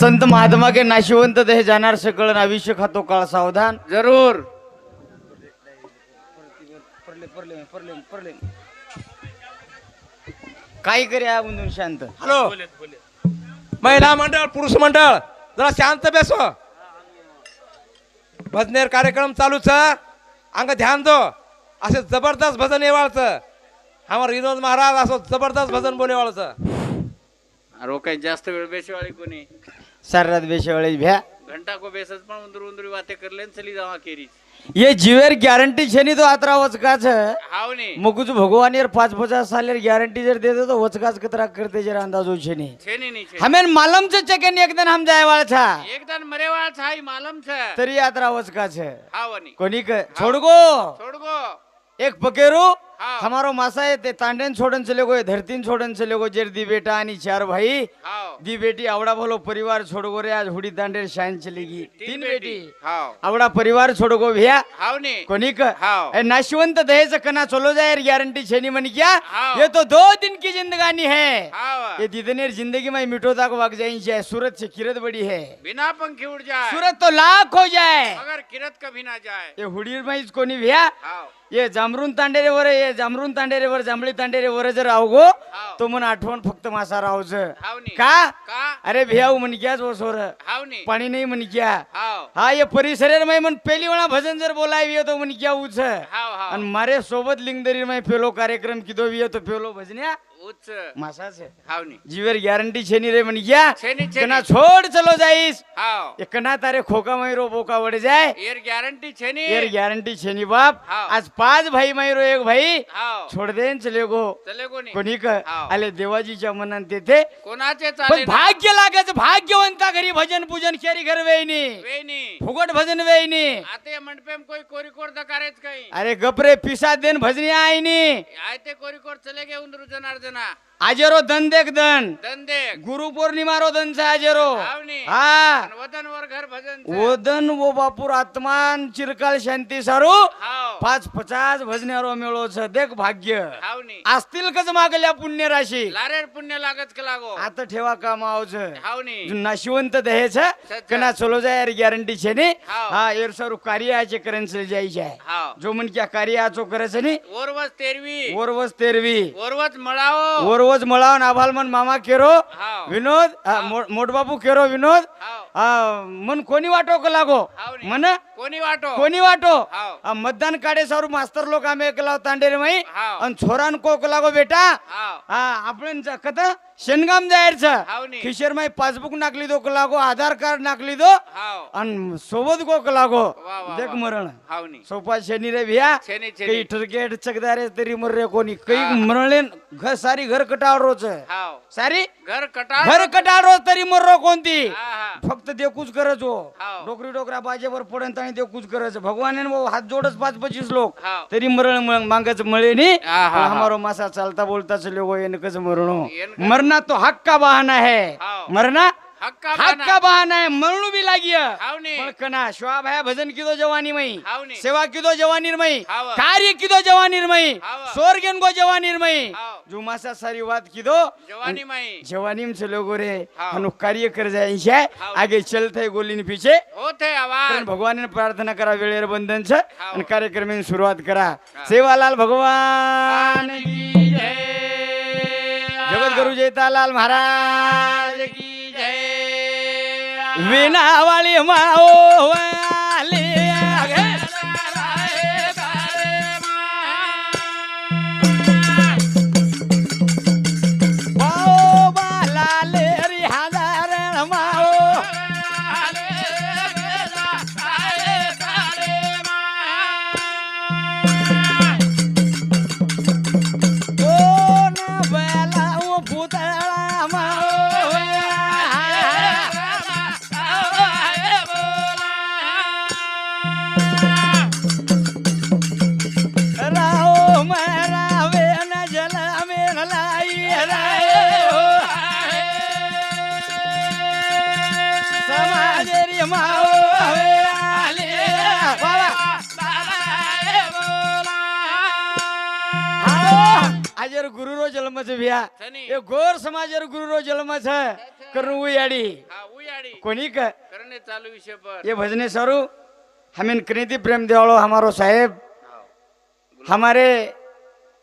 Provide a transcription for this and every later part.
संत महात्मा के नाशिवंत देह जाणार सकळ आयुष्य खातो काळ सावधान जरूर काय करे आपण शांत. हॅलो महिला मंडळ पुरुष मंडळ जरा शांत बेसो. भजनेर कार्यक्रम चालूच अंग ध्यान दो. असे जबरदस्त भजन येवाळचं हमार विनोद महाराज असो जबरदस्त भजन बोलेवाळचं. अरे काही जास्त वेळ बेशवाळी कोणी सर्रात बेशेवळे भ्या घंटा को बेसच पण उंदरू उंदरू बातें कर लेन चली जावा केरी ये जीवेर गॅरंटी छेनी तो आत्रा वचकाच हाव ने मगुज भगवान यार 5-50 सालेर गॅरंटी जर देते तो वचकाच कतरा करते जरा अंदाजो छेनी छेनी नहीं छे हमें मालम से चकेन एक दिन हम जाए वाला था एक दिन मरेवाळ छाई मालूम छे तरी यात्रा वचकाच हाव नी कोणी छोड़ गो छोड़ गो एक पकेरू हाँ। हमारो मासा है ते तांडेन छोड़न चले गो धरतीन छोड़न चले गो जेर दी बेटा आणि 4 भाई हाव दी बेटी आवड़ा भलो परिवार छोड़ गो रे आज हुडी तांडेर शान चलेगी 3 बेटी हाव आवड़ा परिवार छोड़ गो भैया हाव ने कोणी हाव नाशवंत दहेज कना चलो जाए गारंटी छेनी मन क्या हाँ। ये तो 2 दिन की जिंदगानी है हाव ये दिदनेर जिंदगी में मिटो तक वग जाए सूरत से किरत बड़ी है बिना पंखी उड़ जाए सूरत तो लाख हो जाए मगर किरत कभी ना जाए ये हुडीर में कोणी भैया हाव ये जामरून तांडेरेवर ये जामरून तांडेरेवर जांभळी तांडेरेवर जर आवगो तो मन आठवण फक्त मासा रावच हाव नी का का अरे भियाऊ मन क्या जो सोर हाव नी पाणी नाही मन क्या हाव हा ये परिसरेर में मन पहली वाला भजन जर बोलावी तो मन क्या उच हाव हाव आणि मारे सोबत लिंगदरी में पेलो कार्यक्रम किदो भी तो पेलो भजन्या उच्च मासा से हाव नी जीवर गारंटी छेनी रे मन क्या छेनी कना छेनी छोड़ चलो जाइस हाव ये कना तारे खोका मैरो बोका वड़ जाए एर गॅरंटी छेनी ये गारंटी छेनी बाप हाँ। आज 5 भाई मैरो एक भाई हाव छोड़ देन चले गो चले कोणी कोणी हाँ। आले देवाजीच्या मनात तेथे कोणाचे पण चाले भाग्य लागायचं भाग्यवंता घरी भजन पूजन केरी घर वेईनी वेनी फुगट भजन वेईनी आते मंडपेम कोई कोरिकोर दकारेच काही अरे गपरे पिसा देन भजनी आईनी आयते कोरिकोर चले गे उंदरू जनार्दना आजेरो दन देख दन दंदे गुरु पौर्णिमा रो दन से आजेरो हावनी हा वदन वर घर भजन वो दन वो बापूर आत्मान चिरकाल शांती सारू हाव 5-50 भजन्यारो मेळो छ देख भाग्य हावनी असतील कच मागल्या पुण्य राशी लारेर पुण्य लागत का लागो आता ठेवा काम आवच हावनी नाशिवंत दहेच कना चलो जाय गॅरंटी छे ने हाव। हा एर सारू कार्य आचे करन चल जाई जाय हाव जो मन क्या कार्य आचो करस ने ओरवस तेरवी ओरवस तेरवी ओरवस मळाओ ओरवस मळावन आभाल मन मामा केरो हाव विनोद मोठबाबू केरो विनोद हाव मन कोणी वाटो का लागो हावनी मन कोणी वाटो कोणी वाटो हाव मतदान काढे सारू मास्तर लोक आम्ही एकलाव तांडेर माई हाव अन छोरान को लागो बेटा हाव हा आपण कत शेनगाम जायरच हावनी खिशेर माई पासबुक नाकली दो लागो आधार कार्ड नाकली दो हाव अन सोबत गो लागो वा वा देख वा. मरण हावनी सोपा शनी रे भिया छेनी काही छेनी ठरकेट चकदारे तरी मर रे कोणी काही हा. मरले घर सारी घर कटाळ रोज हाव सारी घर कटाळ घर कटाळ रोज तरी मर रो कोणती हा हा फक्त देवकूच करच हो हाव. डोकरी डोकरा बाजेवर पडन आणि देवकूच करच भगवान हात जोडच 5-25 लोक हाव तरी मरण मांगच मळे नी हा, हा, हा. हमारो मासा चालता बोलता चले गो इनकच मरणो इनका- मरना तो हक का बहाना है हाव. मरना हक्का हक का बहाना है मरणू भी लागिय हावनी पण कना शिवा भाया भजन किदो जवानी मई हावनी सेवा किदो जवानी मई हाव. कार्य किदो जवानी मई हाव. स्वर्गन गो जवानी मई हाव. जो मासा सारी बात किदो जवानी माई जवानी में चलो गो रे हाव. अनु कार्य कर जाए है हाव. आगे चलते गोली पीछे होते आवाज कारण भगवान ने प्रार्थना करा वेळेर बंधन छ हाव. आणि कार्यक्रम में सुरुवात करा सेवालाल भगवान की जय जगत गुरु जयतालाल महाराज की जय विनावाळी माओ वाले माओ बालाले रि हजार माओ कोण बेलाओ पुतळा माओ राओ मरावे न जल में लाई रायो समाजरी माओ आले बाबा आजर गुरु रो जन्म छ बिया छनी ए गोर समाजर गुरु रो जन्म छ करनु याडी हा आड़ी कोनी क करने चालू विषय पर ये भजने सारू हमें कृति प्रेम देवालो हमारो साहेब हाँ हमारे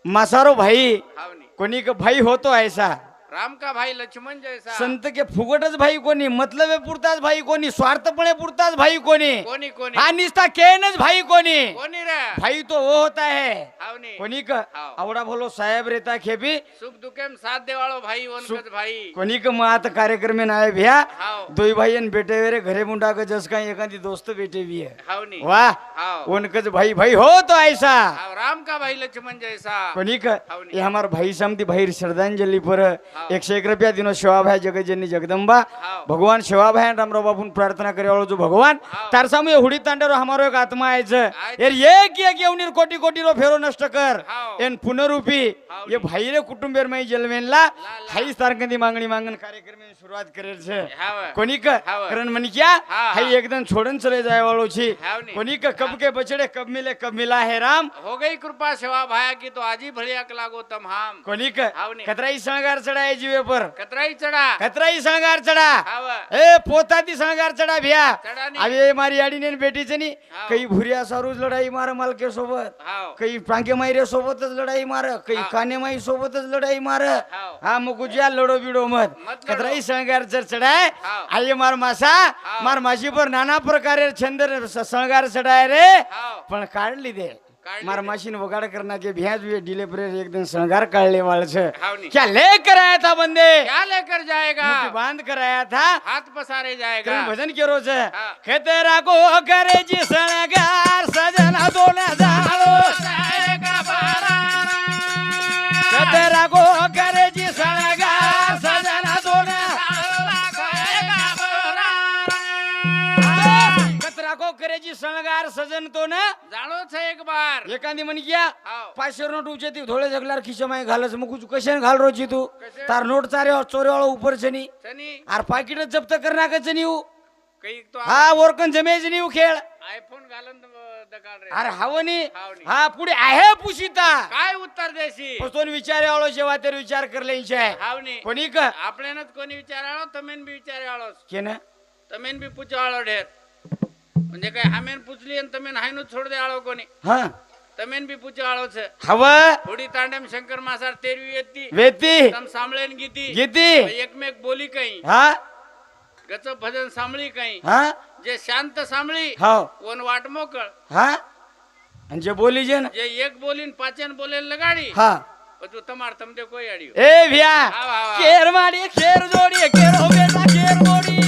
मासारो भाई हावनी कोनी का भाई हो तो ऐसा राम का भाई लक्ष्मण जैसा संत के फुगटच भाई कोणी मतलब पुरताच भाई कोणी स्वार्थपणे पुरताच भाई कोणी कोणी कोणी हा निस्ता केनच भाई कोणी कोणी रे भाई तो वो होता है हावनी कोणी का हाव. आवडा बोलो साहेब रेता खेपी सुख दुखेम साथ देवाळो भाई वनकच भाई कोणी का मग आता कार्यक्रम में आए भैया हाव दोई भाई अन बेटे वेरे घरे मुंडा का जस का एखादी दोस्त बेटे भी है हावनी वाह हाव उनकच भाई भाई हो तो ऐसा हाव राम का भाई लक्ष्मण जैसा कोणी का हावनी. ये हमार भाई समती भाई श्रद्धांजलि पर हाव. 101 रुपया दिनो सेवा भाई जगतजननी जगदंबा हाव. भगवान सेवा भाई रामराव बापून प्रार्थना करे वालो जो भगवान हाव. तार सामू हुडी तांडेरो हमारो एक आत्मा आयच आयचं. यार एक येऊन कोटी कोटी रो फेरो नष्ट कर हाव. एन पुनरूपी हाव. ये भाई रे कुटुंबेर मै जलवेनला ला. हाई सारखंदी मागणी मागण कार्यक्रम में शुरुआत करेल छे हाव कोणी का हाव. कारण म्हणी क्या हा, हाई हा. एकदम छोड़न चले जाए वालो छी हावनी. कोणी का कब के बछड़े कब मिले कब मिला है राम हो गई कृपा सेवा भाया की तो आजी भड़ियाक लागो तम हम कोणी का हावनी. खतराई शणगार चढ़ाए जीवे पर कतराई चढ़ा खतराई शणगार चढ़ा हाव ए पोताती शणगार चढ़ा भैया चढ़ा नहीं. अभी मारी आडी ने बेटी नी हाव. काही भुरिया सारूज लढाई मार मालके सोबत हाव काही प्रांगे मायरे सोबतच लढाई मार काही हाव. काने माई सोबतच लढाई मार हाव. हा मग गुजिया लढो बिडो मत मत लढो. खतराई शणगार चढ़ाए हाव. आये मार मासा हाव. मार माशी पर नाना प्रकारे छंद शणगार चढ़ाए रे हाव पण काढली दे काढली मार दे. मशीन वगाड़ करना के भैंस भी डिले पर एकदम शणगार काढले वाले छे हावनी. क्या लेकर आया था बंदे क्या लेकर जाएगा मुट्ठी बांध कर आया था हाथ पसारे जाएगा करण भजन के रोज है हाँ. खेतेरा को करे जी शणगार सजना दोन जाळो जाएगा बारा खेतेरा को करे जी शणगार सजना दोन कचरा को करे जी शणगार सजन तो ना जाणो छे एक बार एखादी म्हण क्या हाव. 500 नोट उचे ती धोळे जगलार खिशा माय घालस मग कुछ कशाने घाल रोजी तू कशे? तार नोट चारे चोरे वाला ऊपर छनी चनी आर पाकिट जप्त करना का चनी कई तो हा वरकन जमेज नी खेळ आयफोन घालून दगाड रे अरे हावनी हावनी. हा पुढे आहे पुशिता काय उत्तर देशी पस्तोन विचारे वाळो जेव्हा तर विचार करले आहे हावनी कोणी का आपल्यानच कोणी विचाराळो तमेन बी विचाराळो के ना तमेन बी पूछाळो ढेर म्हणजे काय हमेन पूछली आणि तमेन हायनो छोड दे आळो कोणी हा तमेन बी पूछाळो छे हवा थोडी तांडम शंकर मासार तेरवी येती वेती तम सांभळेन गीती गीती एकमेक बोली काही हा गच भजन सांभळी काही हा जे शांत सांभळी हाव कोण वाट मोकळ हा आणि जे बोली जे ना जे एक बोलीन पाचन बोलेल लगाडी हा तू तमार तमदे कोई आडियो ए भिया वा, वा, वा. केर माडी खेर जोडी केर हो बेटा केर मोडी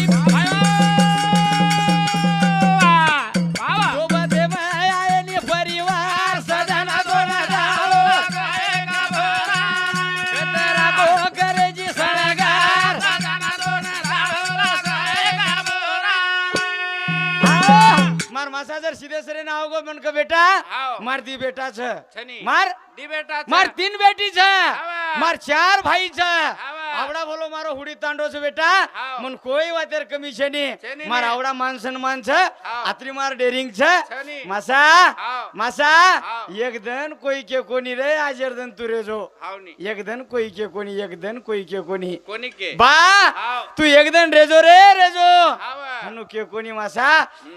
सोबते मायानी परिवार सजना दोन जाळो कतरा को करे जी शणगार मार मासा जर सीधे सरे नाव गो मन का बेटा हाव. मार दी बेटा छ छनी मार दी बेटा मार 3 बेटी छ हावा. मार 4 भाई छ हावा. आवडा बोलो मारो हुडी तांडो छ बेटा हाव. मन कोई वातेर कमी छनी छनी मार ने. आवडा मान सन्मान छ हाव. आत्री मार डेरिंग छ छनी. मासा हाव. मासा हाव. एक दन कोई के कोणी रे आजर दन तुरे जो हावनी एक दन कोई के कोणी एक दन कोई के कोणी कोणी के बा हाव. तू एक दन रेजो रे रेजो हावा. हनु के कोनी मासा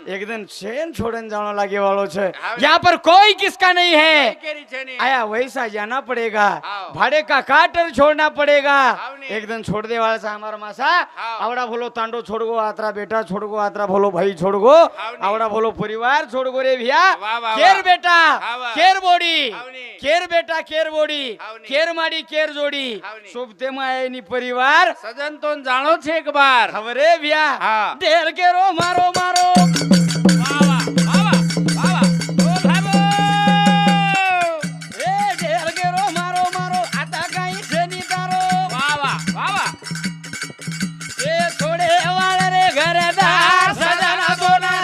एक दिन सेन छोड़न जानो लागे वालो छे हाव. यहाँ पर कोई किसका नहीं है केरी छनी आया वैसा जाना पड़ेगा हाव. भाड़े का काटर छोड़ना पड़ेगा हावनी. एक दिन छोड़ दे वाला सा हमारा मासा हाव. आवड़ा बोलो तांडो छोड़ गो आत्रा बेटा छोड़ गो आत्रा बोलो भाई छोड़ गो हावनी. आवड़ा बोलो परिवार छोड़ गो रे भैया वाह, वाह, केर वाह. बेटा हावा. केर बोडी हावनी. केर बेटा केर बोडी हावनी. केर माडी केर जोडी हावनी. सोबते मायनी परिवार सजन तो जाणो छे एक बार खबरे भैया हा. ढेर के रो मारो मारो वावा वावा वावा बोल भाबो ए ढेर के रो मारो मारो आता काही सेनी तारो वावा वावा ए थोडे वाळ रे घरदार सजना दोना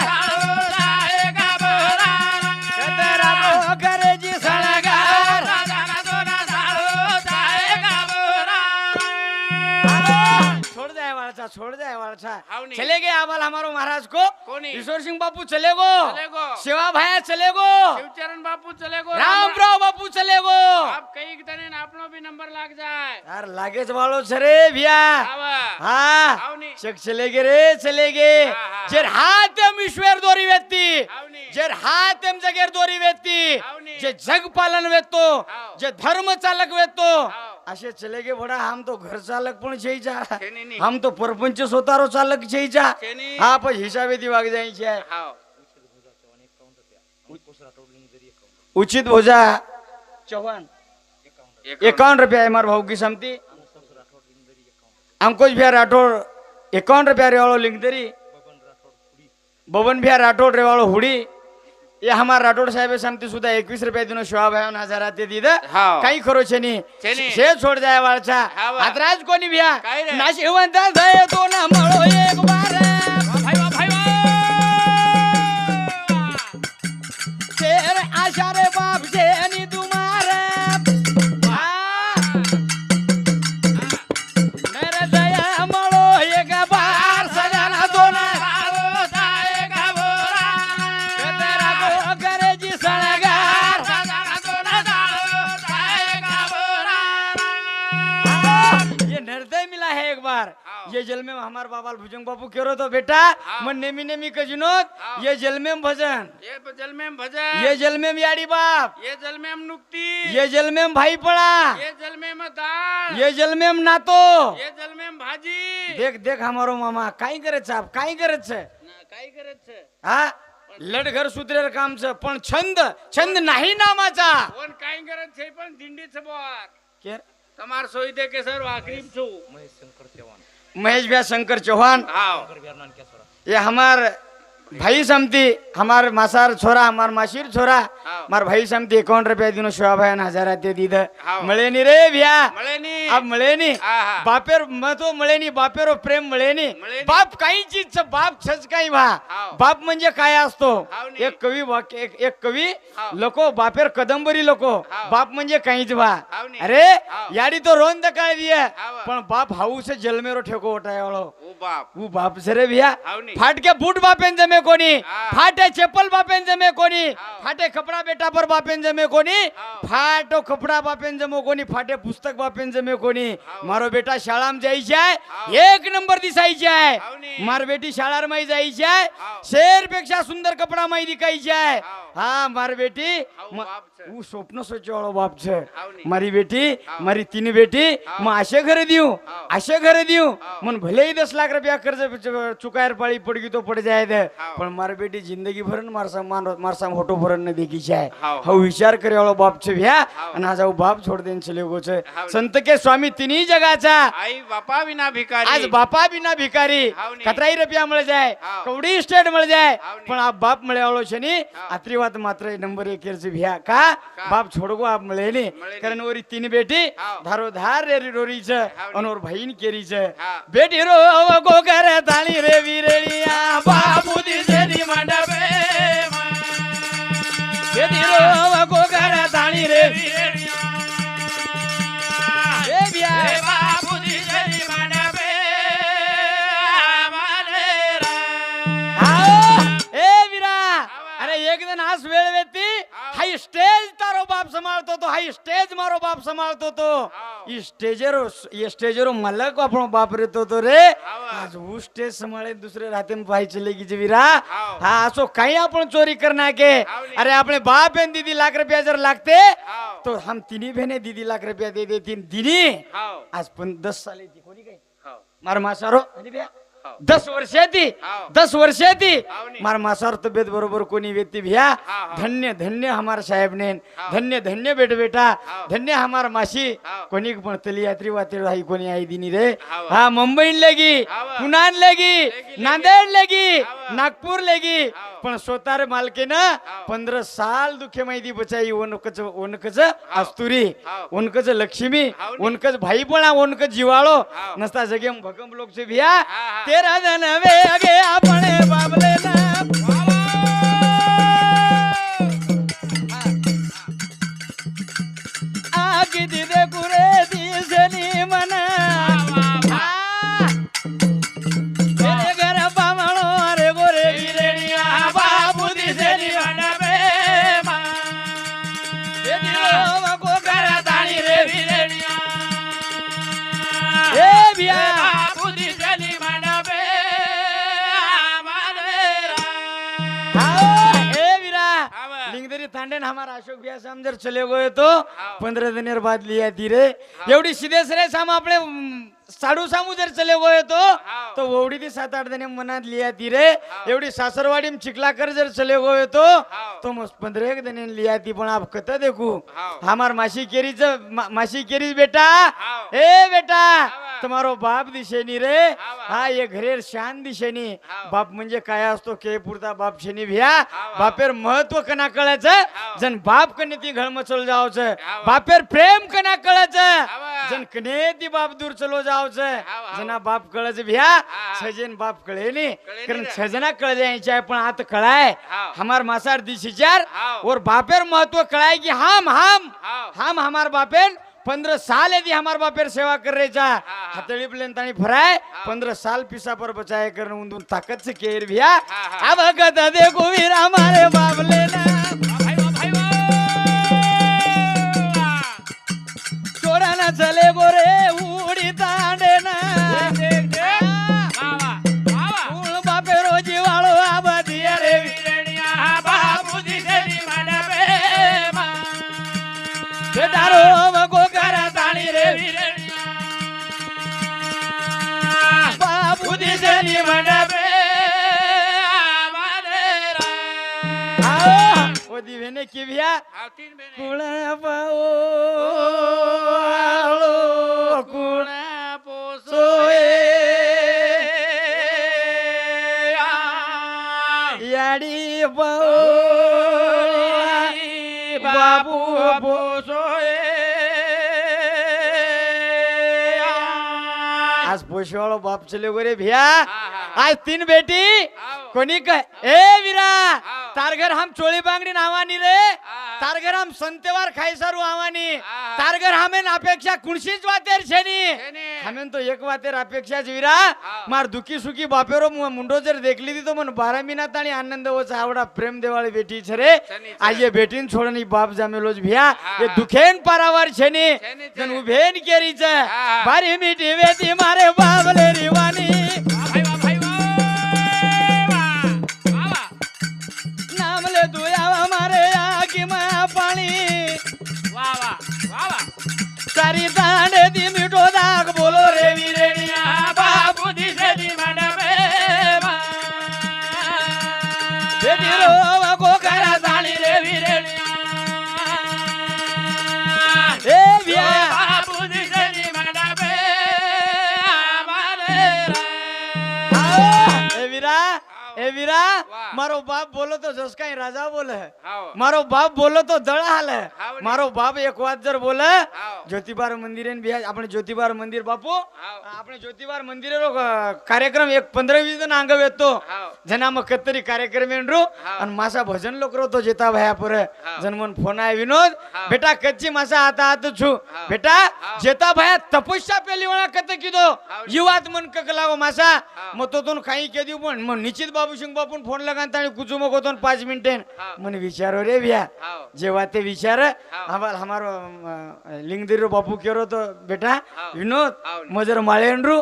जाएगा बोरा कतरा को करे जी सळगार जाएगा बोरा छोड़ जाए वाला छोड़ जाए वाला हावनी. चले गए आबाल हमारो महाराज को कोणी? ईश्वर सिंह बापू चले गो, चले गो, सेवा भाया चले गो, शिवचरण बापू चले गो, रामराव बापू चले गो। आप कई तने आपनो भी नंबर लाग जाए। यार लागेच वालो छरे भिया। आवा हाँ आवनी चक चले गे रे चले गे। हाँ। जेर हातेम ईश्वर दोरी व्यक्ती, आवनी जेर हातेम जगेर दोरी व्यक्ती, आवनी जे जग पालन वेतो, हाव. जे धर्म चालक वेतो, हाव. असे चले गे भडा। हम तो घर चालक पण छेईचा, छेनी हम तो परपंच स्वतारो चालक छेईचा। छेनी हा पण हिसाबे दी वाग जायची आहे। हाव उचित भोजा चौहान 51 रुपया है मार भाऊ की समती। अंकुश भैया राठौड़ 51 रुपया रेवाड़ो लिंगदरी। बबन भैया राठौड़ रेवाड़ो हुडी। ये हमार राठौड़ साहेब समती सुद्धा 21 रुपया दिनो शिवा भाई हजार आते दीद हाव. काही खरो छेनी छेनी. शे छोड़ जाय वाळचा हाव. आतराज कोणी भैया काय रे? नाशिवंत जाय तो ना मळो एक बार भाई वा भाई वा शेर आशा रे बाप शेनी तुम्हार मेरे दया मळो एक बार सजना तो ना तेरा को करे जी सणगार ये निर्दय मिला है एक बार। हाँ। ये जल में हमार बाबा भुजंग बापू केरो तो बेटा मन नेमी नेमी कजनोत हाँ। ये जल में भजन, ये जल में भजन, ये जल में याडी बाप, ये जल में नुक्ती, ये जल में भाई पड़ा, ये जल में दाल, ये जल में नातो। ये जल में भाजी। देख देख हमारो मामा काय करत छे, आप काय करत छे? ना काय करत छे? हा लडघर सुधरेर काम छे पण छंद छंद नाही नामाचा। कोण काय करत छे पण दिंडीच बोर के તમાર સોઈ દે કે સર વાકરીમ છું महेश भैया शंकर चौहान हाव ये हमार भाई समती, हमार मासार छोरा, हमार मासीर छोरा, हाँ। मार भाई समती 51 रुपया दिनो शिवा भाई हजार आते दीद हाँ। मळे नी रे भैया મળે ની अब मळे नी आहा। बापेर मतो मळे नी बापेरो प्रेम मळे नी मळे नी। बाप काही चीज बाप छच काही व्हा हाव। बाप म्हणजे काय असतो हाव नी। एक कवी वाक्य एक कवी हाव। लोको बापेर कदंबरी लोको हाव। बाप म्हणजे काहीच व्हा हाव नी। अरे हाव। याडी तो रोंद काळ दिए हाव। पण बाप हाऊस जलमेरो ठेको ओटायवाळो ઓ બાપ वो बाप जरे भैया हाव नी। फाटके बूट बापेन जमे कोणी, हा। फाटे चप्पल बापेन जमे कोणी, हाव। फाटे कपडा बेटा पर बापेन जमे कोणी, हाव। फाटो कपडा बापेन जमो कोणी, फाटे पुस्तक बापेन जमे कोणी। हाव। मारो बेटा शाळाम जायची आहे हाव। 1 नंबर दिसायची आहे। हाव नी। मार बेटी शाळार माई जायची आहे हाव। शेर पेक्षा सुंदर कपडा माई दिखायची आहे। हाव। हा मार बेटी हाव म- बाप छे। ऊ स्वप्न सोचवाळो बाप छे हाव नी। मारी बेटी हाव। मारी 3 बेटी हाव। मग असे घरे देऊ हाव। असे घरे देऊ हाव। मन भले ही 10 लाख रुपया कर्ज चुकायर पाळी पडगी तो पड जाय दे हाव। पण मार बेटी जिंदगी भरन मारसा होटो भरन न देखी जाय हाव। हा विचार करे वाळो बाप छे भ्या हाव। आणि आज बाप छोड देन चले गो छे हाव। संत के स्वामी तिन्ही जगाचा आई बापा विना भिकारी आज बापा बिना भिकारी हाव नी। कतराई रुपया मिळ जाय हाव। कवडी स्टेट मिळ जाय हाव नी। पण आप बाप मिळे वाळो छे नी हाव। आत्रीवात मात्र नंबर 1 केरचे भ्या का बाप छोडगो आप मिळे नी मिळे नी। कारण वरी 3 बेटी हाव। धारो धार रे रोरीच हाव नी। अनोर बहीण केरीच हाव। बेटी रो गोगर ताळी रे विरेळिया बापू दिसेनी मंडपे बेटी रो गोगर ताळी रे ए भ्या ए वीरा अरे एक दिन हाच वेळ वेती हाई स्टेज तारो बाप संभाळतो तो हाई स्टेज मारो बाप संभाळतो तो ई स्टेजरो मलक आपण बाप रेतो तो रे आज वो स्टेज संभाळे दुसरे राते में पाई चले की वीरा हा असो काही आपण चोरी करना के अरे अपने बाप एन दीदी लाख रुपया जर लागते तो हम तिन्ही बहने दीदी लाख रुपया दे देती दिनी आज पण 10 साले ती कोणी काय मार मासारो आणि बे 10 वर्षाची हाव. 10 वर्षाची हाव नी. मार मासार तब्येत बरोबर कोणी व्यक्ती भ्या हाव. धन्य धन्य हमार साहेब ने हाव. धन्य धन्य बेट बेटा हाव. धन्य हमार मासी हाव. कोणी पण तली यात्री वात्री राही कोणी आई दिनी रे हाव. हा मुंबई लगी हाव. पुण्यान लगी लगी. नांदेड लगी हाव. नागपूर लगी हाव. पण स्वतः मालके ना हाव. 15 साल दुखे माहिती बचाई ओनकच अस्तुरी हाव. ओनकच लक्ष्मी हाव नी. ओनकच भाई पण ओनकच जिवाळो हाव. नसता जगे भगम लोक से भिया हा. तेरा जन वे अगे अपने बाबले ना आगी दिदे कुरे दिसनी मन मेरे घर बामणो अरे गोरे गिरे दिशेनी मंडपे ए वीरा हाँ। लिंगदरी थांडेन हमारा अशोक भैया से हम जर चले गए तो 15 दिन बाद लिया धीरे एवढी सीधे सरे साम आपले साडू सामू जर चले गए तो ओवडी ती 7-8 दिन मनात लिया धीरे एवढी सासरवाडी में चिखलाकर जर चले गए तो मस्त 15 दिन लिया थी पण आप कत देखू हमार मासी केरीज बेटा ए बेटा तुम्हारो बाप दिशेनी रे हा ये घरेर शान दिशेनी बाप म्हणजे काय असतो के पुरता बाप शेनी भ्या बापेर महत्व कना कळायचं जन बाप कने ती घळ मचल जावचं बापेर प्रेम कना कळायचं जन कने ती बाप दूर चलो जावचं जना बाप कळच भ्या सजन बाप कळेनी कारण सजना कळ जायचे पण आता कळाय हमार मासार दिशीचार और बापेर महत्व कळाय की हम हमार बापेन 15 साल यदि हमार बापेर सेवा कर रहे जा हथेली प्लेन तानी फराय 15 साल पिसा पर बचाए कर उन्दून ताकत से केर भैया अब गद देखो वीर हमारे बाप लेना छोड़ा ना चले गोरे उड़ी तांडे ना बापे रोजी वालो आबा दिया रे वीरनिया बाबू दिशेनी मंडपे बेटारो मगो करा ताणी रे वीरनिया बाबू दिशेनी मंडपे ओ दिवेने की भैया कुणा पाओ कुणा पोसोए याडी पाओ बाबू पोसोए आज पोशवाळो बाप चले गोरे भैया आज 3 बेटी कोणी काय ए वीरा तार घर हम चोळी बांगडी नावानी रे तार घर हम संतेवार खायसारू आवानी तार घर हमें अपेक्षा कुणशीच वातेर छेनी हमें तो एक वातेर अपेक्षा वीरा मार दुखी सुखी बापेरो मुंडो जर देखली ती तो मन 12 मिनिट आणि आनंद होच आवडा प्रेम देवाळी बेटी छरे आज ये बेटीन छोडनी बाप जामेलोज भिया ये दुखेन पारावार छेनी जन उभेन केरीच बारी मिठी वेती मारे बाबले रिवानी नामले दुयावा मारे आगी मा पाणी सारी दांडे दी मिठो दाग बोलो रे वीरेनिया बाबू दिशेनी मंडपे बेटी रो को करा ताणी रे वीरेनिया ए विया बाबू दिशेनी मंडपे ए वीरा मारो बाप बोलो तो जस काही राजा बोले मारो बाप बोलो तो दळा हाल मारो बाप एक वात जर बोले ज्योतिबार मंदिरेन बिहा आपण ज्योतिबार मंदिर बापू आपण ज्योतिबार मंदिर कार्यक्रम एक 15-20 जण अंग येतो जना मग कतरी कार्यक्रम येणरू आणि मासा भजन लोक रोतो जेता भया पुर जनमन फोन आहे विनोद बेटा कच्ची मासा आता आत छु बेटा जेता भया तपस्या पेली वळा कत किदो युवात मन कक लावो मासा मग तो दोन काही के देऊ पण मग निश्चित बाबू सिंग बापून फोन लगान ताणी कुचू मग होतो 5 मिनिटे मन विचारो रे भ्या जेव्हा ते विचार हमार हमारो लिंगदिरो बापू केरो तो बेटा विनोद मजर माळेंड्रू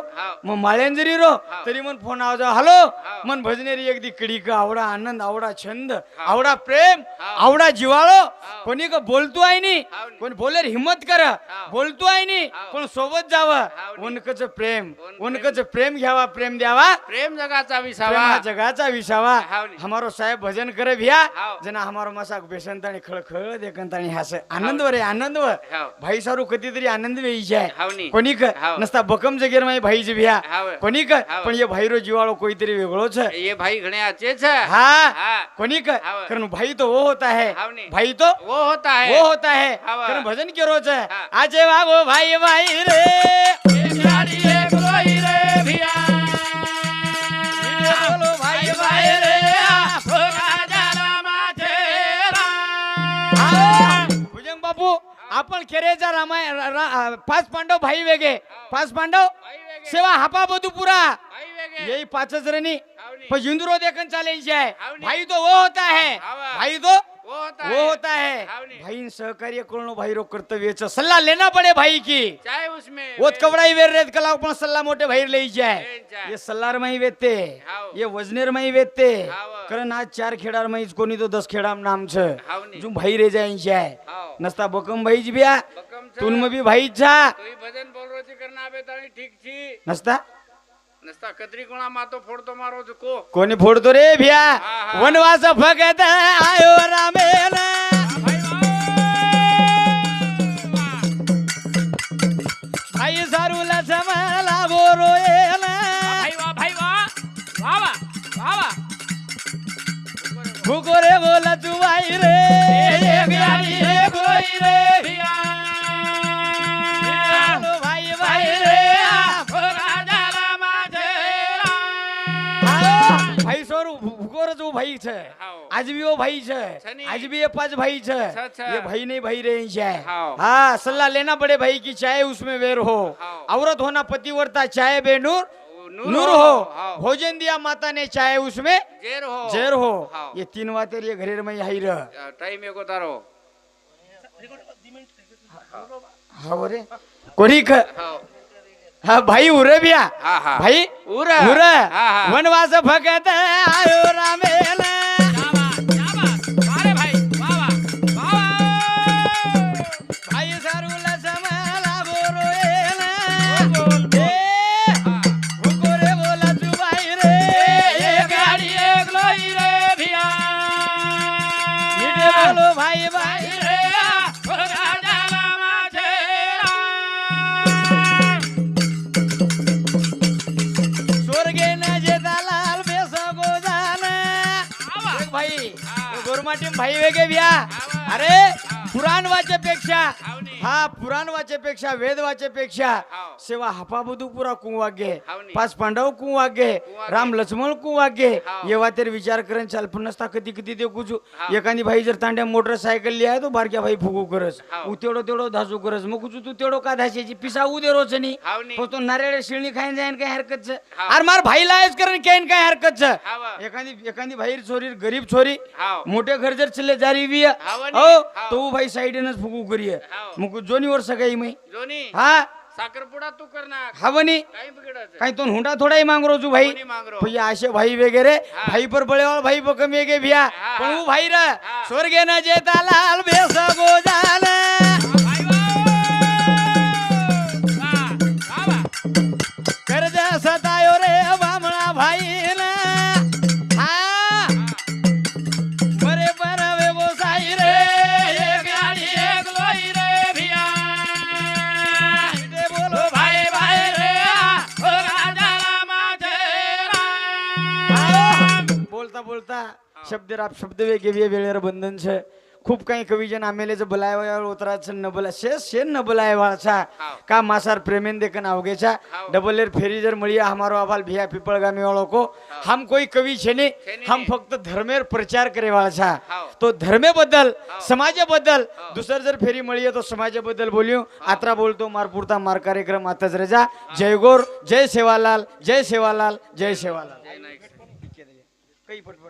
मग माळेंजरी रो तरी मन फोन आवाज हॅलो मन भजनेरी एक दी कडी का आवडा आनंद आवडा छंद आवडा प्रेम आवडा जिवाळो कोणी का बोलतो आहे नी कोण बोलेर हिम्मत कर बोलतो आहे नी कोण सोबत जावं उनकच प्रेम घ्यावा प्रेम द्यावा प्रेम जगाचा विसावा प्रेम जगाचा विसावा हमारो साहेब भजन करे भ्या जना हमारो मसाक बेसंताणी खळखळ देखंताणी हास आनंद रे आनंद भाई सारू कधीतरी आनंद वेईचे आहे कोणी क नसता बकम जगेर माई भाईची भ्या कोणी क पण ये भाईरो जीवाळो कोईतरी वेगळोच है ये भाई घणे आचेच है हाँ कोणी क कारण भाई तो वो होता है भाई तो वो होता है कारण भजन के रोज है आजे बाबू भाई भाई रे एक रोई रे भिया बोलो भाई भाई रे भुजंग बापू आपण खेरेचा रामायण 5 पांडव भाई वेगे 5 पांडव सेवा हापा बधू पुरा यही 5 जणी पण इंद्रो देखन चाले है भाई तो वो होता है भाई तो वो होता है हाव नहीं। भाई सहकार्य करणं भाई रो कर्तव्याचं सल्ला लेना पडे भाई की चाहे उसमें ओत कवडाई वेर रेत कलाव पण सल्ला मोठे भाई लई जाय लई जाय. ये सल्लार माही वेते हाव. ये वजनेर माही वेते हाव. कारण आज 4 खेडार माही कोणी तो 10 खेडाम नाम छ हाव नहीं. जो भाई रे जाय जाय हाव. नसता बकम भाई जी बिया बकम छ. तुन भी भाई छा तोही भजन बोल रोची करना आबे ताणी ठीक छी नसता नसता कतरी कोणा मातो फोडतो मारो जो को कोणी फोडतो रे भिया हा, हा. वनवास फगत आयो रामेन भाई सारूला समला बोरोयन भुकोरे बोला तू भाई रे एक यारी एक लोई रे भिया बोलो भाई भाई रे भाई सोरू भुकोर जो भाई छे हाव. आज भी वो भाई छे छनी. आज भी ये पांच भाई छे छ. ये भाई नहीं भाई रे है हाव. हाँ सल्ला लेना पड़े भाई की चाहे उसमें वेर हो हाव. औरत होना पतिव्रता चाहे बेनूर नूर नूर हो. हो हाव. भोजन दिया माता ने चाहे उसमें जेर हो जेर हो हाव. ये 3 बातें ये घरेर में हाई रह टाइम एको तारो हाँ रे कोणी ख हाव. हाँ भाई उरे बिया हा, हा. भाई उरे. उरे हा, हा. वनवास भगत आयो रामेन भाई सारूला समला बोरोयन ए भुकोरे बोला तू भाई रे एक गाडी एक लोई रे भिया नीटे बोलो भाई भाई रे स्वर्गे न जेता लाल बेस गोजान एक भाई गोरमाटीम भाई वेगे बिया अरे पुराण वाचेपेक्षा हा पुराण वाचेपेक्षा वेद वाचेपेक्षा हाव. सेवा हापाबुदू पुरा कुवागे हाव नी. 5 पांडव कुवागे राम लक्ष्मण कुवागे हाव. येवा तेर विचार करन चाल पण नसता कधी कधी ते कुजू हाव. एखादी भाई जर तांड्या मोटरसायकल लिहाय तो बारक्या भाई फुगू करस हाव. उ तेवढो तेवढो धासू करस मग कुजू तू तेवढो का धाशाची पिसा उ दे रोचनी हाव नी. तो नारळ शिळणी खायन जायन काय हरकत छ हाव. अरे मार भाई लायच करन कायन काय हरकत छ हाव. एखादी भाई छोरी गरीब छोरी हाव. मोठे घर जर चले जारी भी है हाव नी. हो हाव. तो भाई साइडनच फुगू करिये हाव. मग जोनी वर सगाई मै जोनी हा साखरपुडा तू करणार हावनी काही बिघडत काही तो हुंडा थोडाही मांगरो जू भाई कोणी मांगरो? तो ये आशे भाई वगैरे हा. भाई पर बळेवाळ भाई बकम येगे भिया हा, पण हा. उ भाई र हा. स्वर्गे न जेता लाल बेस गोजान कर्ज सतायो रे बामणा भाई न हा बरे बर व्यवसाय रे एक गाडी एक लोई रे भिया ते बोलो भाई भाई रे बोलता बोलता शब्द राप शब्द वेगे वेळेवर बंधन छे खूप काही कविजन आमेलेचं बोलायवर उतराचं न बोला शेन न बोलाय वाळचा हाव. का मासार प्रेमेन देखन आवगेचा हाव. डबल एयर फेरी जर मळी हमारो आवाल भिया पिपळगामी वाळो को हम कोई कवि छेने छेने हम नहीं. फक्त धर्मेर प्रचार करे वाळचा हाव. तो धर्मेबद्दल हाव. समाजाबद्दल हाव. दुसर जर फेरी मळी तो समाजाबद्दल बोलियो आत्रा बोलतो मार पुरता मार कार्यक्रम आताच रजा जय गोर जय सेवालाल जय सेवालाल जय सेवालाल जय नाईक. काही पटपट